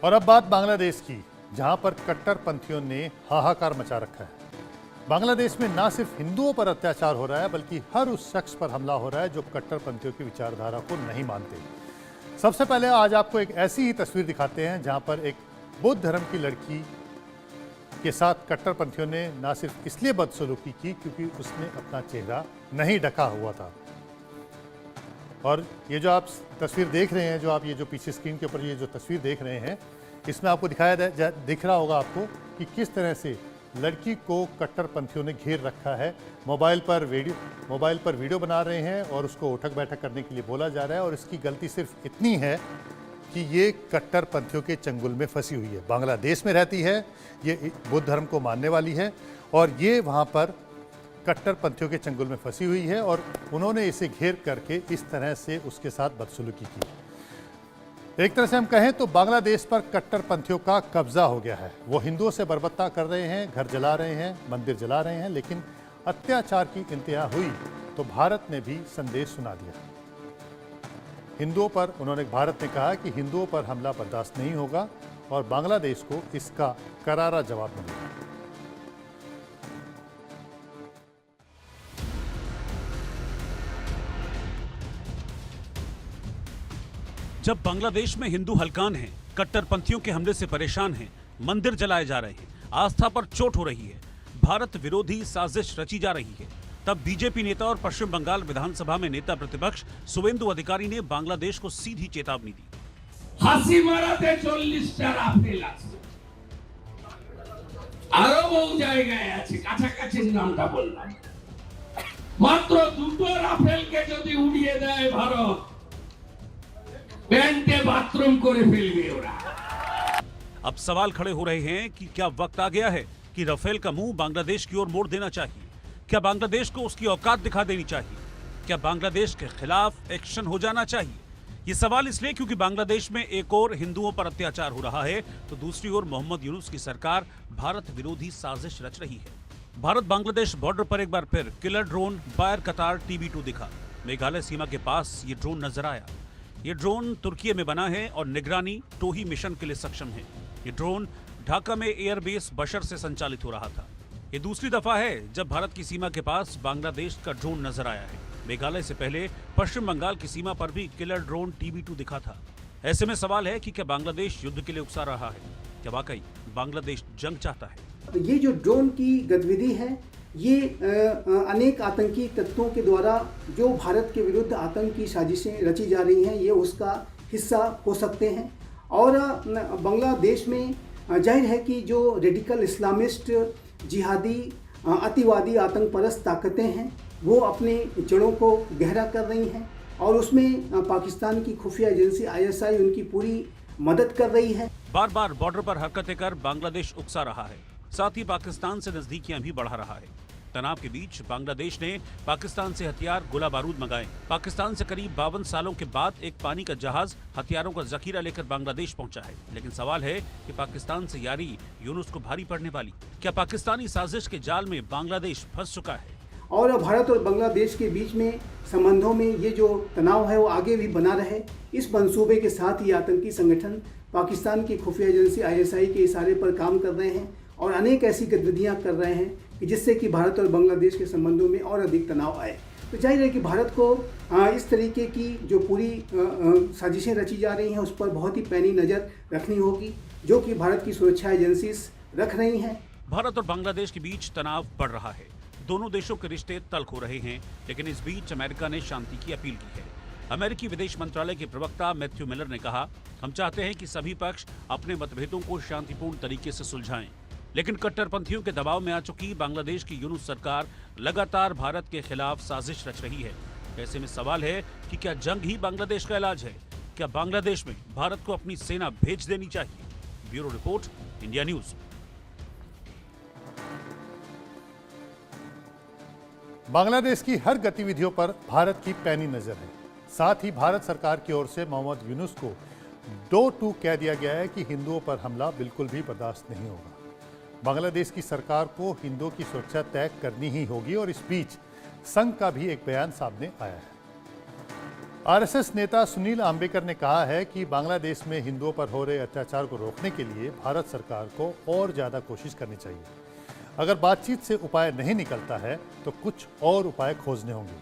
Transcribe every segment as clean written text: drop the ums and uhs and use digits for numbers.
और अब बात बांग्लादेश की, जहां पर कट्टरपंथियों ने हाहाकार मचा रखा है। बांग्लादेश में ना सिर्फ हिंदुओं पर अत्याचार हो रहा है, बल्कि हर उस शख्स पर हमला हो रहा है जो कट्टरपंथियों की विचारधारा को नहीं मानते। सबसे पहले आज आपको एक ऐसी ही तस्वीर दिखाते हैं जहां पर एक बौद्ध धर्म की लड़की के साथ कट्टरपंथियों ने ना सिर्फ इसलिए बदसलूकी की क्योंकि उसने अपना चेहरा नहीं ढका हुआ था। और ये जो आप तस्वीर देख रहे हैं, जो आप ये जो पीछे स्क्रीन के ऊपर ये जो तस्वीर देख रहे हैं, इसमें आपको दिख रहा होगा आपको कि किस तरह से लड़की को कट्टरपंथियों ने घेर रखा है। मोबाइल पर वीडियो बना रहे हैं और उसको उठक बैठक करने के लिए बोला जा रहा है। और इसकी गलती सिर्फ इतनी है कि ये कट्टरपंथियों के चंगुल में फंसी हुई है। बांग्लादेश में रहती है, ये बुद्ध धर्म को मानने वाली है और ये वहाँ पर कट्टरपंथियों के चंगुल में फंसी हुई है और उन्होंने इसे घेर करके इस तरह से उसके साथ बदसलूकी की। एक तरह से हम कहें तो बांग्लादेश पर कट्टरपंथियों का कब्जा हो गया है। वो हिंदुओं से बर्बरता कर रहे हैं, घर जला रहे हैं, मंदिर जला रहे हैं, लेकिन अत्याचार की इंतहा हुई तो भारत ने भी संदेश सुना दिया। हिंदुओं पर भारत ने कहा कि हिंदुओं पर हमला बर्दाश्त नहीं होगा और बांग्लादेश को इसका करारा जवाब मिलेगा। जब बांग्लादेश में हिंदू हलकान हैं, कट्टरपंथियों के हमले से परेशान हैं, मंदिर जलाए जा रहे हैं, आस्था पर चोट हो रही है, भारत विरोधी साजिश रची जा रही है, तब बीजेपी नेता और पश्चिम बंगाल विधानसभा में नेता प्रतिपक्ष शुवेंदु अधिकारी ने बांग्लादेश को सीधी चेतावनी दी। হাসিমারাতে 40টা রাফেল আছে, আরো বহু জায়গায় আছে, কাছাকাছি নামটা বললাম, মাত্র দুটো রাফেলকে যদি উড়িয়ে দেয় ভারত, পেন্টে বাথরুম করে ফেলবে ওরা। अब सवाल खड़े हो रहे हैं कि क्या वक्त आ गया है कि राफेल का मुंह बांग्लादेश की ओर मोड़ देना चाहिए? क्या बांग्लादेश को उसकी औकात दिखा देनी चाहिए? क्या बांग्लादेश के खिलाफ एक्शन हो जाना चाहिए? ये सवाल इसलिए क्योंकि बांग्लादेश में एक और हिंदुओं पर अत्याचार हो रहा है तो दूसरी ओर मोहम्मद यूनुस की सरकार भारत विरोधी साजिश रच रही है। भारत बांग्लादेश बॉर्डर पर एक बार फिर किलर ड्रोन बायर कतार TB2 दिखा। मेघालय सीमा के पास ये ड्रोन नजर आया। ये ड्रोन तुर्की में बना है और निगरानी टोही मिशन के लिए सक्षम है। ये ड्रोन ढाका में एयरबेस बशर से संचालित हो रहा था। ये दूसरी दफा है जब भारत की सीमा के पास बांग्लादेश का ड्रोन नजर आया है। मेघालय से पहले पश्चिम बंगाल की सीमा पर भी किलर ड्रोन TB2 दिखा था। ऐसे में सवाल है कि क्या बांग्लादेश युद्ध के लिए उकसा रहा है? क्या वाकई बांग्लादेश जंग चाहता है? ये जो ड्रोन की गतिविधि है, ये अनेक आतंकी तत्वों के द्वारा जो भारत के विरुद्ध आतंक की साजिशें रची जा रही हैं, ये उसका हिस्सा हो सकते हैं। और बांग्लादेश में जाहिर है कि जो रेडिकल इस्लामिस्ट जिहादी अतिवादी आतंक परस्त ताकतें हैं, वो अपने जड़ों को गहरा कर रही हैं और उसमें पाकिस्तान की खुफिया एजेंसी ISI उनकी पूरी मदद कर रही है। बार बार बॉर्डर पर हरकतें कर बांग्लादेश उकसा रहा है, साथ ही पाकिस्तान से नजदीकियां भी बढ़ा रहा है। तनाव के बीच बांग्लादेश ने पाकिस्तान से हथियार गोला बारूद मंगाए। पाकिस्तान से करीब 52 सालों के बाद एक पानी का जहाज हथियारों का जखीरा लेकर बांग्लादेश पहुंचा है। लेकिन सवाल है कि पाकिस्तान से यारी यूनुस को भारी पड़ने वाली। क्या पाकिस्तानी साजिश के जाल में बांग्लादेश फंस चुका है? और भारत और बांग्लादेश के बीच में संबंधों में ये जो तनाव है वो आगे भी बना रहे, इस मंसूबे के साथ ये आतंकी संगठन पाकिस्तान की खुफिया एजेंसी ISI के इशारे पर काम कर रहे हैं और अनेक ऐसी गतिविधियां कर रहे हैं कि जिससे कि भारत और बांग्लादेश के संबंधों में और अधिक तनाव आए। तो जाहिर है कि भारत को इस तरीके की जो पूरी साजिशें रची जा रही हैं उस पर बहुत ही पैनी नज़र रखनी होगी, जो कि भारत की सुरक्षा एजेंसीज रख रही हैं। भारत और बांग्लादेश के बीच तनाव बढ़ रहा है, दोनों देशों के रिश्ते तल्ख हो रहे हैं, लेकिन इस बीच अमेरिका ने शांति की अपील की है। अमेरिकी विदेश मंत्रालय के प्रवक्ता मैथ्यू मिलर ने कहा, हम चाहते हैं कि सभी पक्ष अपने मतभेदों को शांतिपूर्ण तरीके से सुलझाएं। लेकिन कट्टरपंथियों के दबाव में आ चुकी बांग्लादेश की यूनुस सरकार लगातार भारत के खिलाफ साजिश रच रही है। ऐसे में सवाल है कि क्या जंग ही बांग्लादेश का इलाज है? क्या बांग्लादेश में भारत को अपनी सेना भेज देनी चाहिए? Bureau report, India news. Bangladesh की हर गतिविधियों पर भारत की पैनी नजर है। साथ ही भारत सरकार की ओर से मोहम्मद यूनुस को 2-2 कह दिया गया है कि हिंदुओं पर हमला बिल्कुल भी बर्दाश्त नहीं होगा। बांग्लादेश की सरकार को हिंदुओं की सुरक्षा तय करनी ही होगी और इस बीच संघ का भी एक बयान सामने आया है। आरएसएस नेता सुनील आम्बेकर ने कहा है कि बांग्लादेश में हिंदुओं पर हो रहे अत्याचार को रोकने के लिए भारत सरकार को और ज्यादा कोशिश करनी चाहिए। अगर बातचीत से उपाय नहीं निकलता है तो कुछ और उपाय खोजने होंगे।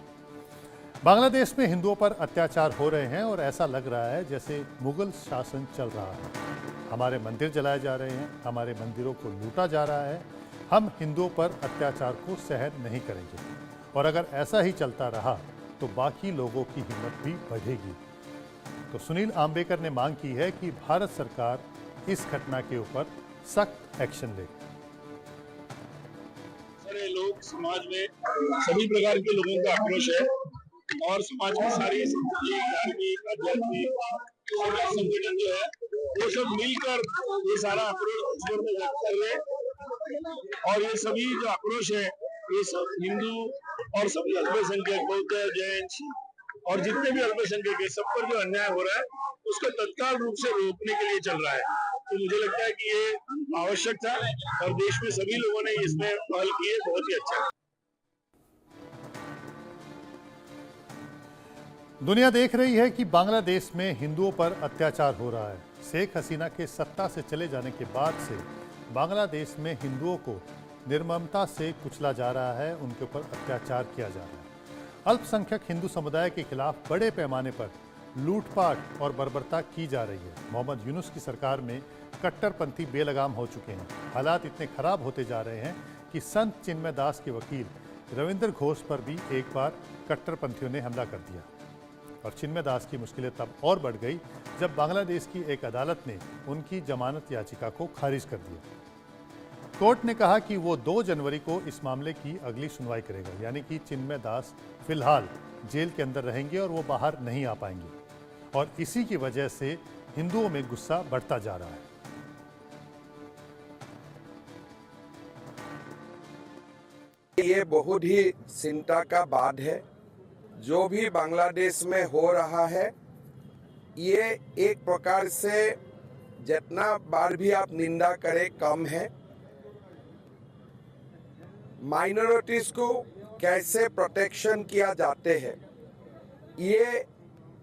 बांग्लादेश में हिंदुओं पर अत्याचार हो रहे हैं और ऐसा लग रहा है जैसे मुगल शासन चल रहा है। हमारे मंदिर जलाए जा रहे हैं, हमारे मंदिरों को लूटा जा रहा है। हम हिंदुओं पर अत्याचार को सहन नहीं करेंगे और अगर ऐसा ही चलता रहा तो बाकी लोगों की हिम्मत भी बढ़ेगी। तो सुनील आम्बेकर ने मांग की है कि भारत सरकार इस घटना के ऊपर सख्त एक्शन ले। सारे लोग समाज में सभी प्रकार के लोगों का आक्रोश है और समाज की सारी धार्मिक आध्यात्मिक संगठन जो है वो सब मिलकर ये सारा आक्रोश व्यक्त कर रहे हैं। और ये सभी जो आक्रोश है ये सब हिंदू और सभी अल्पसंख्यक बौद्ध जैन और जितने भी अल्पसंख्यक है सब पर जो अन्याय हो रहा है उसको तत्काल रूप से रोकने के लिए चल रहा है। तो मुझे लगता है कि ये आवश्यक था और देश में सभी लोगों ने इसमें पहल की है, बहुत ही अच्छा है। दुनिया देख रही है कि बांग्लादेश में हिंदुओं पर अत्याचार हो रहा है। शेख हसीना के सत्ता से चले जाने के बाद से बांग्लादेश में हिंदुओं को निर्ममता से कुचला जा रहा है, उनके ऊपर अत्याचार किया जा रहा है। अल्पसंख्यक हिंदू समुदाय के खिलाफ बड़े पैमाने पर लूटपाट और बर्बरता की जा रही है। मोहम्मद यूनुस की सरकार में कट्टरपंथी बेलगाम हो चुके हैं। हालात इतने खराब होते जा रहे हैं कि संत चिन्मय दास के वकील रविंद्र घोष पर भी एक बार कट्टरपंथियों ने हमला कर दिया और चिन्मय दास की मुश्किलें तब और बढ़ गई जब बांग्लादेश की एक अदालत ने उनकी जमानत याचिका को खारिज कर दिया। कोर्ट ने कहा कि वो 2 जनवरी को इस मामले की अगली सुनवाई करेगा, यानी कि चिन्मय दास फिलहाल जेल के अंदर रहेंगे और वो बाहर नहीं आ पाएंगे और इसी की वजह से हिंदुओं में गुस्सा बढ़ता जा रहा है। ये बहुत ही चिंता का बात है। जो भी बांग्लादेश में हो रहा है ये एक प्रकार से जितना बार भी आप निंदा करें कम है। माइनॉरिटीज को कैसे प्रोटेक्शन किया जाते हैं ये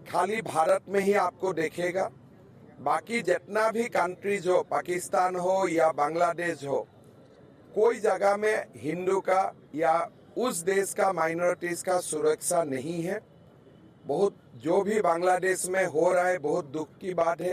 खाली भारत में ही आपको देखेगा। बाकी जितना भी कंट्रीज हो, पाकिस्तान हो या बांग्लादेश हो, कोई जगह में हिंदू का या उस देश का माइनॉरिटीज का सुरक्षा नहीं है। बहुत जो भी बांग्लादेश में हो रहा है बहुत दुख की बात है।